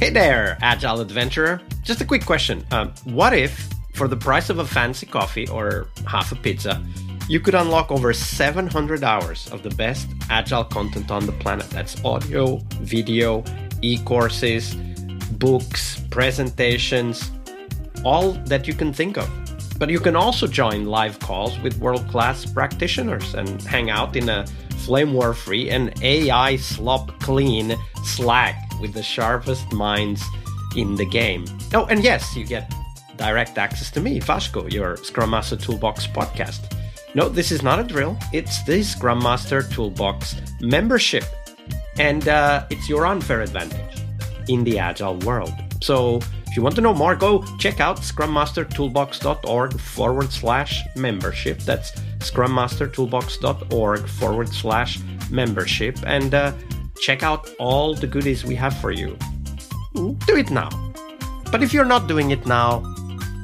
Hey there, Agile Adventurer. Just a quick question. What if, for the price of a fancy coffee or half a pizza, you could unlock over 700 hours of the best Agile content on the planet? That's audio, video, e-courses, books, presentations, all that you can think of. But you can also join live calls with world-class practitioners and hang out in a flame war-free and AI slop-clean Slack with the sharpest minds in the game. Oh, and yes, you get direct access to me, Vasco, your Scrum Master Toolbox podcast. No, this is not a drill. It's the Scrum Master Toolbox membership. And it's your unfair advantage in the Agile world. So if you want to know more, go check out scrummastertoolbox.org/membership. That's scrummastertoolbox.org/membership. And check out all the goodies we have for you. Do it now. But if you're not doing it now,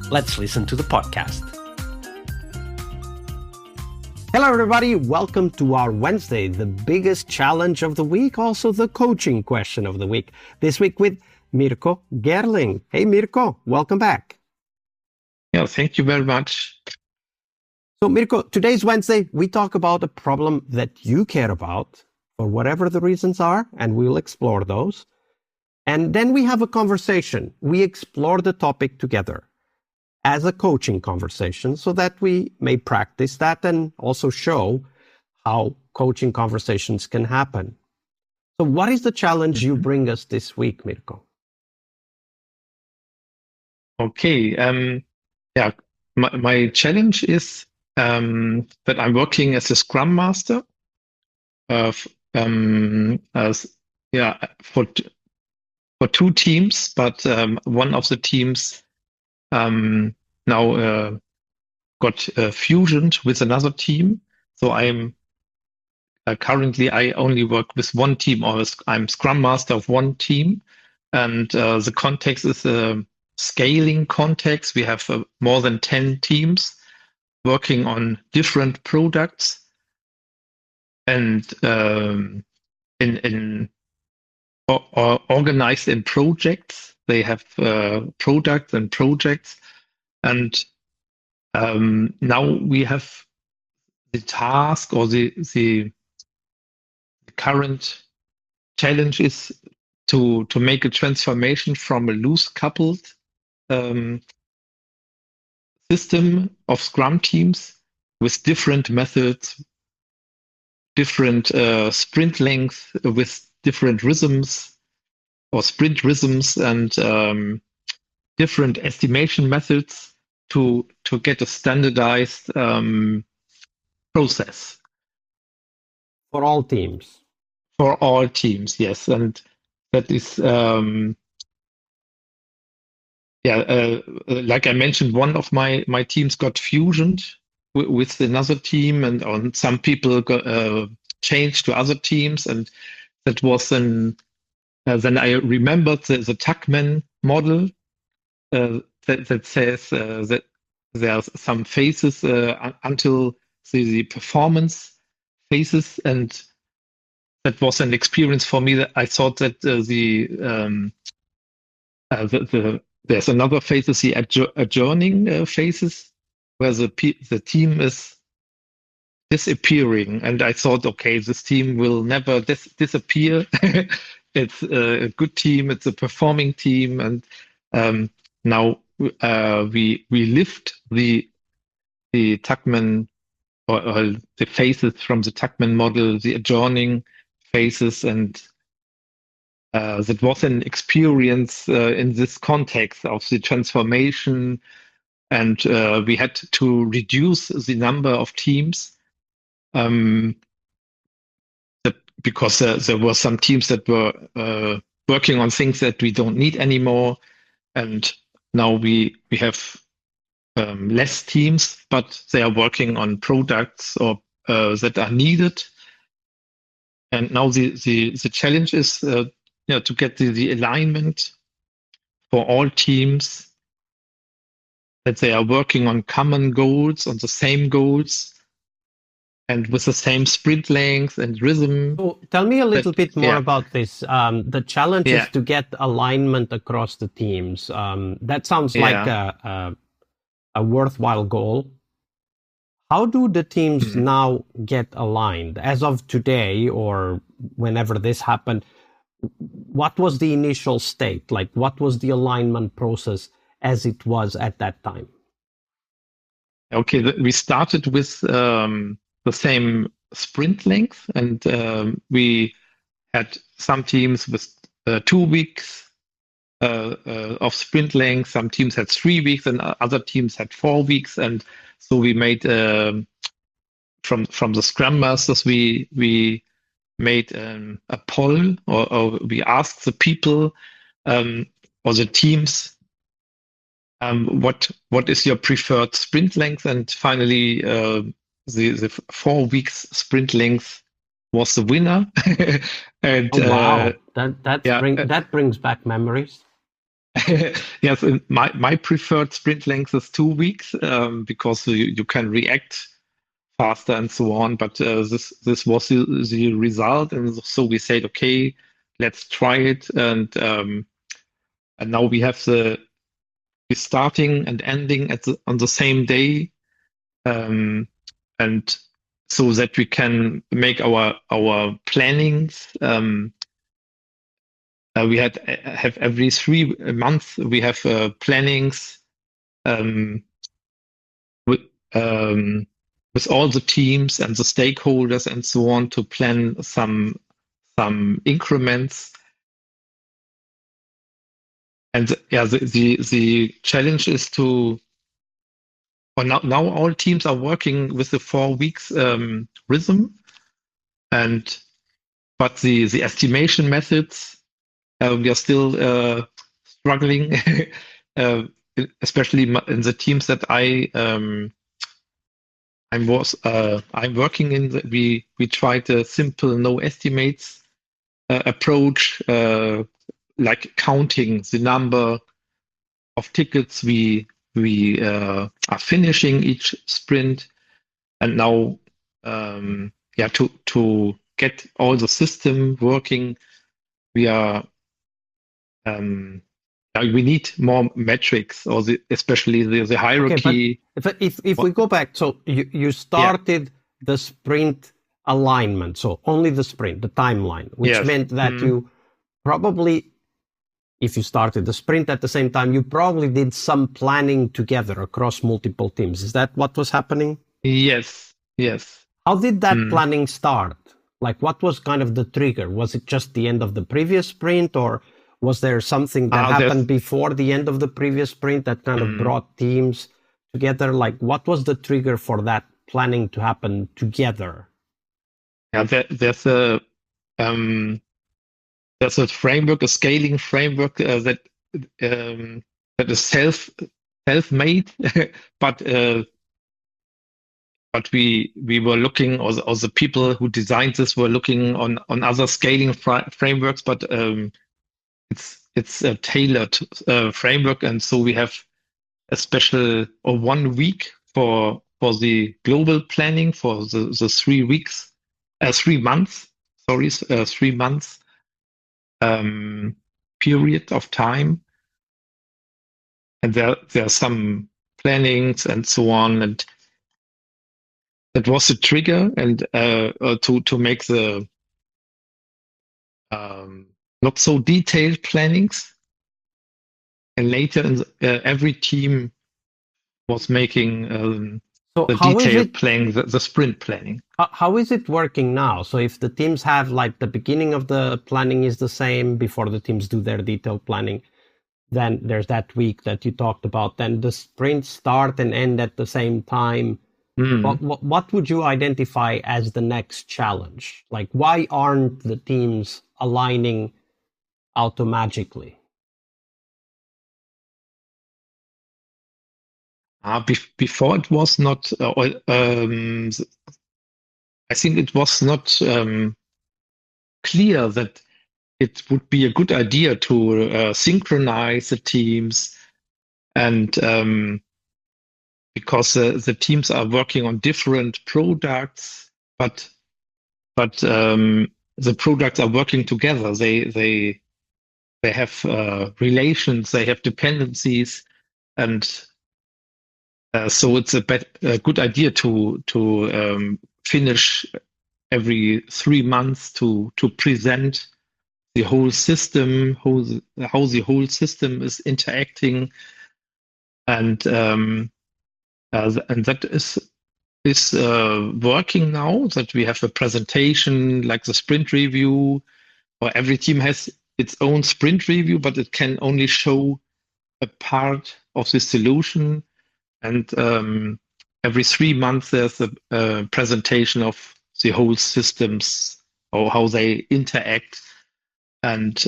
let's listen to the podcast. Hello, everybody. Welcome to our Wednesday, the biggest challenge of the week, also the coaching question of the week. This week with Mirco Gerling. Hey, Mirco, welcome back. Yeah, thank you very much. So, Mirco, today's Wednesday. We talk about a problem that you care about, for whatever the reasons are, and we'll explore those. And then we have a conversation. We explore the topic together as a coaching conversation so that we may practice that and also show how coaching conversations can happen. So what is the challenge you bring us this week, Mirco? Okay. My challenge is that I'm working as a Scrum Master for two teams, but one of the teams now got fusioned with another team. So I'm currently I only work with one team, or I'm Scrum Master of one team, and the context is a scaling context. We have more than 10 teams working on different products, and organized in projects. They have products and projects, and now we have the task, or the current challenge is to make a transformation from a loose coupled system of Scrum teams with different methods, different sprint length, with different rhythms or sprint rhythms, and different estimation methods to get a standardized process. For all teams. For all teams, yes. And that is, like I mentioned, one of my teams got fusioned with another team, and some people got changed to other teams, and that was then I remembered the Tuckman model that says that there are some phases until the performance phases, and that was an experience for me. That I thought that there's another phase, the adjourning phases, where the team is disappearing, and I thought, okay, this team will never disappear. It's a good team, it's a performing team, and now we lift the Tuckman, or the phases from the Tuckman model, the adjourning phases, and that was an experience in this context of the transformation, and we had to reduce the number of teams because there were some teams that were working on things that we don't need anymore, and now we have less teams, but they are working on products or that are needed. And now the challenge is to get the alignment for all teams, that they are working on common goals, on the same goals, and with the same sprint length and rhythm. So tell me a little bit more yeah. about this. The challenge Yeah. is to get alignment across the teams. That sounds like a worthwhile goal. How do the teams now get aligned? As of today, or whenever this happened, what was the initial state? Like, what was the alignment process as it was at that time? Okay, we started with the same sprint length, and we had some teams with 2 weeks of sprint length. Some teams had 3 weeks, and other teams had 4 weeks. And so we made from the Scrum Masters, we made a poll, or we asked the people or the teams, what is your preferred sprint length? And finally, the 4 weeks sprint length was the winner. And oh, wow, that brings back memories. Yes, my preferred sprint length is 2 weeks because you can react faster and so on. But this was the result, and so we said, okay, let's try it. And now we have the starting and ending on the same day, and so that we can make our plannings. We have every 3 months we have plannings with all the teams and the stakeholders and so on to plan some increments. And yeah, the challenge is to. Well, now all teams are working with the 4 weeks rhythm, but the estimation methods we are still struggling, especially in the teams that I'm working in. We tried a simple no estimates approach, like counting the number of tickets we are finishing each sprint, and now to get all the system working, we need more metrics, or especially the hierarchy. Okay, but if we go back, so you started the sprint alignment, so only the sprint, the timeline, which meant that you probably, if you started the sprint at the same time, you probably did some planning together across multiple teams. Is that what was happening? Yes. How did that planning start? Like, what was kind of the trigger? Was it just the end of the previous sprint, or was there something that happened before the end of the previous sprint that kind of brought teams together? Like, what was the trigger for that planning to happen together? Yeah, there's a framework, a scaling framework that is self-made, but we were looking, or the people who designed this were looking on other scaling frameworks, but it's a tailored framework, and so we have a special 1 week for the global planning for the 3 weeks, 3 months. Sorry, 3 months period of time, and there are some plannings and so on, and that was the trigger, and to make the not so detailed plannings. And later, every team was making the detailed planning, the sprint planning. How is it working now? So if the teams have, like, the beginning of the planning is the same before the teams do their detailed planning, then there's that week that you talked about. Then the sprints start and end at the same time. What would you identify as the next challenge? Like, why aren't the teams aligning automagically? Before it was not. I think it was not clear that it would be a good idea to synchronize the teams, and because the teams are working on different products, but the products are working together. They have relations, they have dependencies, and so it's a good idea to finish every 3 months to present the whole system, how the whole system is interacting, and that is working now. That we have a presentation like the sprint review, or every team has its own sprint review, but it can only show a part of the solution. And every 3 months, there's a presentation of the whole systems or how they interact. And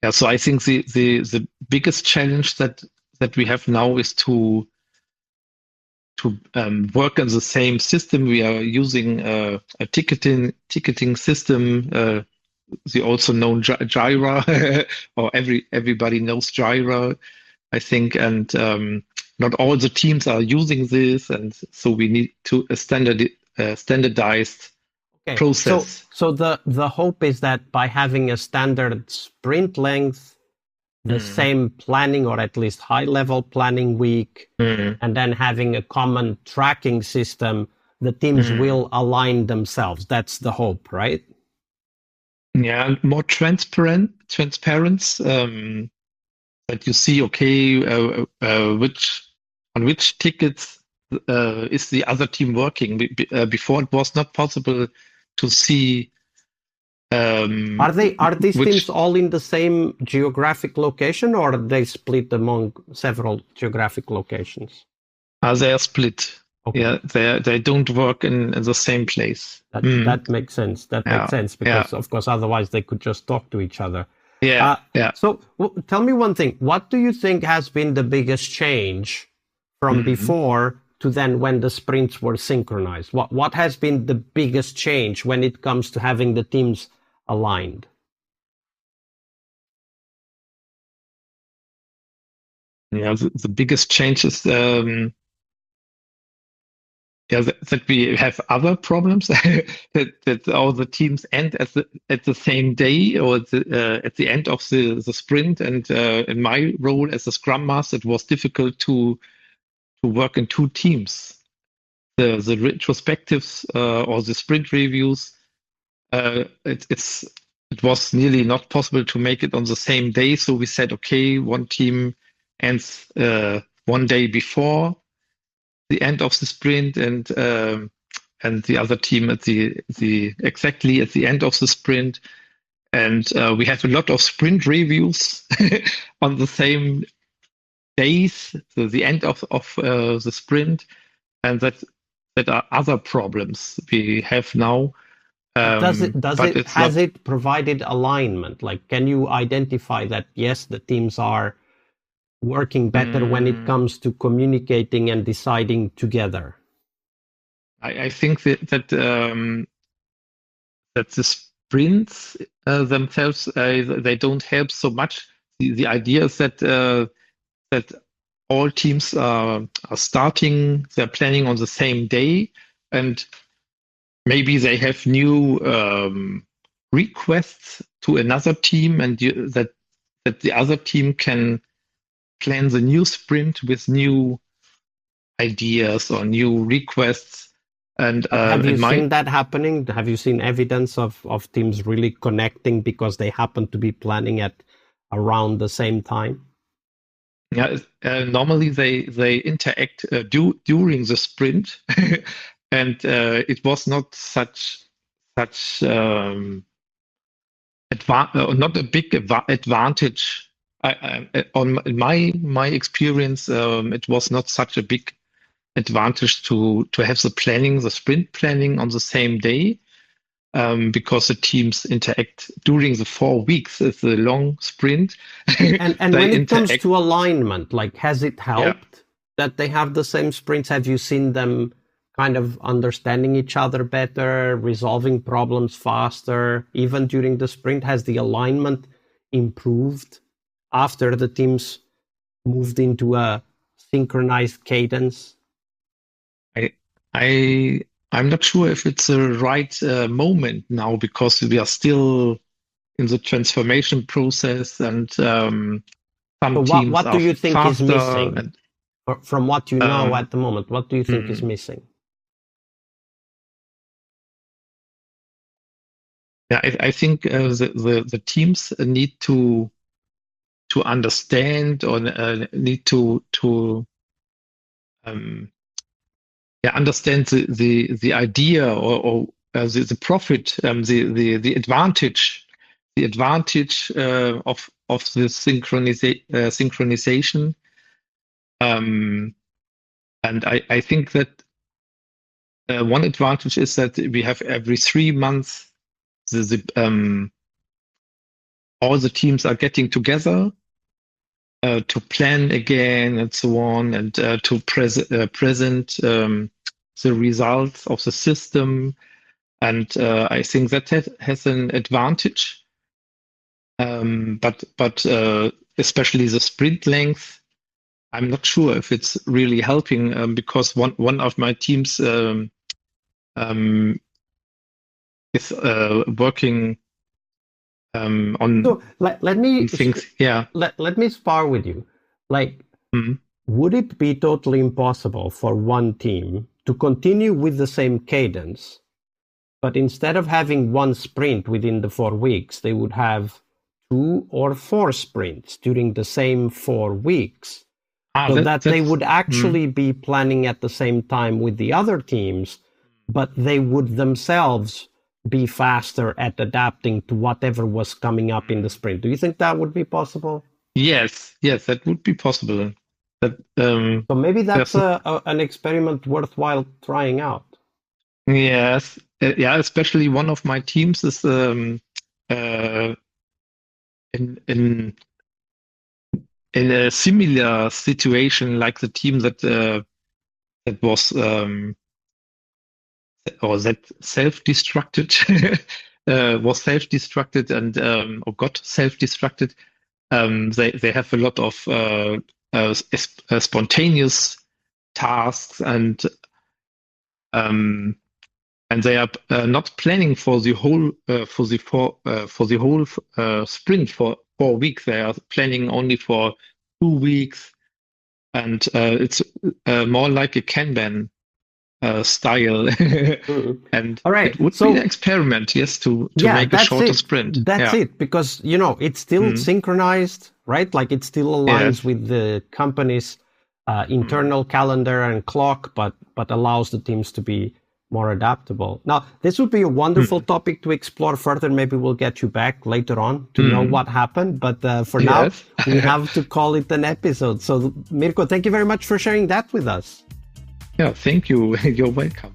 yeah, so I think the biggest challenge that we have now is to work on the same system. We are using a ticketing system. The also known Jira, or everybody knows Jira, I think, and not all the teams are using this, and so we need to standardized process. So the hope is that by having a standard sprint length, the same planning, or at least high level planning week, and then having a common tracking system, the teams will align themselves. That's the hope, right? Yeah, more transparency, that you see, okay, on which tickets is the other team working. Before it was not possible to see. Are these teams all in the same geographic location, or are they split among several geographic locations? They are split. Okay. Yeah, they don't work in the same place. That makes sense. That makes sense, because of course otherwise they could just talk to each other. Yeah. So tell me one thing. What do you think has been the biggest change from before to then when the sprints were synchronized? What has been the biggest change when it comes to having the teams aligned? Yeah, the biggest change is that we have other problems, that all the teams end at the same day, or at the end of the sprint. And in my role as a Scrum Master, it was difficult to work in two teams. The retrospectives or the sprint reviews, it was nearly not possible to make it on the same day. So we said, okay, one team ends one day before the end of the sprint, and the other team at the exactly at the end of the sprint. And we have a lot of sprint reviews on the same days, so the end of the sprint, and that are other problems we have now. Has it provided alignment? Like, can you identify that yes, the teams are working better when it comes to communicating and deciding together? I think that the sprints themselves, they don't help so much. The idea is that all teams are starting their planning on the same day, and maybe they have new requests to another team, and that the other team can plan the new sprint with new ideas or new requests. And have you seen that happening? Have you seen evidence of teams really connecting because they happen to be planning at around the same time? Yeah, normally they interact during the sprint, and it was not not a big advantage. In my experience, it was not such a big advantage to have the sprint planning on the same day, because the teams interact during the 4 weeks. It's a long sprint. And when it comes to alignment, like, has it helped that they have the same sprints? Have you seen them kind of understanding each other better, resolving problems faster, even during the sprint? Has the alignment improved after the teams moved into a synchronized cadence? I I'm not sure if it's the right moment now because we are still in the transformation process, and some teams what do are you think is faster. missing? And From what you know at the moment, what do you think is missing? yeah, I think the teams need to understand or need to understand the idea or the profit, the advantage of the synchronization. And I think that one advantage is that we have every 3 months all the teams are getting together to plan again and so on, and to present the results of the system. And I think that has an advantage. But especially the sprint length, I'm not sure if it's really helping because one of my teams is working on so let me things. Yeah. Let me spar with you. Would it be totally impossible for one team to continue with the same cadence, but instead of having one sprint within the 4 weeks, they would have 2 or 4 sprints during the same 4 weeks, so that they would actually be planning at the same time with the other teams, but they would themselves be faster at adapting to whatever was coming up in the sprint. Do you think that would be possible? Yes, that would be possible. So maybe that's an experiment worthwhile trying out. Yes, especially one of my teams is in a similar situation like the team that was or that self-destructed was self-destructed and or got self-destructed. They have a lot of spontaneous tasks, and they are not planning for the whole sprint for 4 weeks. They are planning only for 2 weeks, and it's more like a Kanban style. And all right, it would be an experiment, yes, to make a shorter sprint. That's it, because it's still synchronized, right? Like it still aligns with the company's internal calendar and clock, but allows the teams to be more adaptable. Now, this would be a wonderful topic to explore further. Maybe we'll get you back later on to know what happened. But for now, we have to call it an episode. So, Mirco, thank you very much for sharing that with us. Yeah, thank you. You're welcome.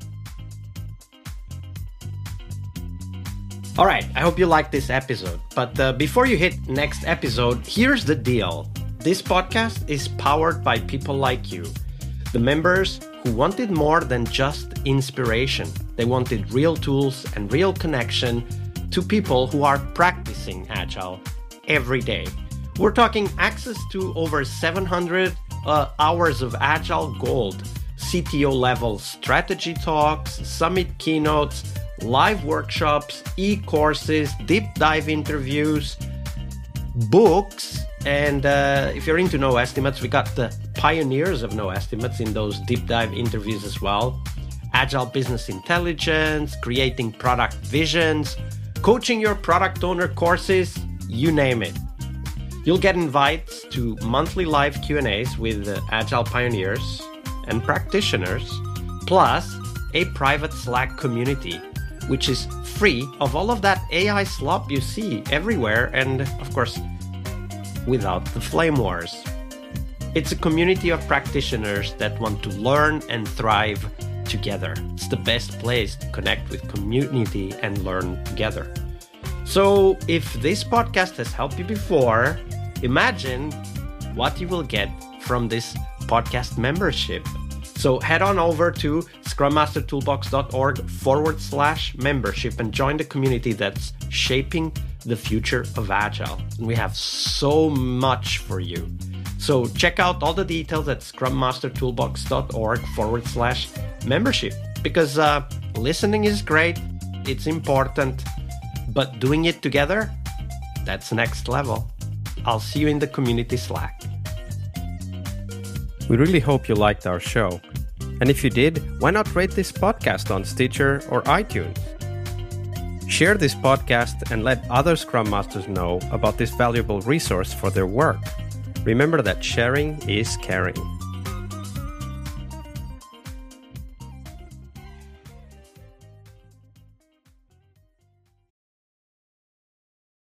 All right, I hope you liked this episode. But before you hit next episode, here's the deal. This podcast is powered by people like you, the members who wanted more than just inspiration. They wanted real tools and real connection to people who are practicing Agile every day. We're talking access to over 700 hours of Agile Gold, CTO level strategy talks, summit keynotes, live workshops, e-courses, deep dive interviews, books, and if you're into no estimates, we got the pioneers of no estimates in those deep dive interviews as well. Agile business intelligence, creating product visions, coaching your product owner courses, you name it. You'll get invites to monthly live Q&As with Agile pioneers and practitioners, plus a private Slack community, which is free of all of that AI slop you see everywhere, and of course, without the flame wars. It's a community of practitioners that want to learn and thrive together. It's the best place to connect with community and learn together. So if this podcast has helped you before, imagine what you will get from this podcast membership. So head on over to scrummastertoolbox.org/membership and join the community that's shaping the future of Agile. And we have so much for you. So check out all the details at scrummastertoolbox.org/membership. Because listening is great, it's important, but doing it together, that's next level. I'll see you in the community Slack. We really hope you liked our show. And if you did, why not rate this podcast on Stitcher or iTunes? Share this podcast and let other Scrum Masters know about this valuable resource for their work. Remember that sharing is caring.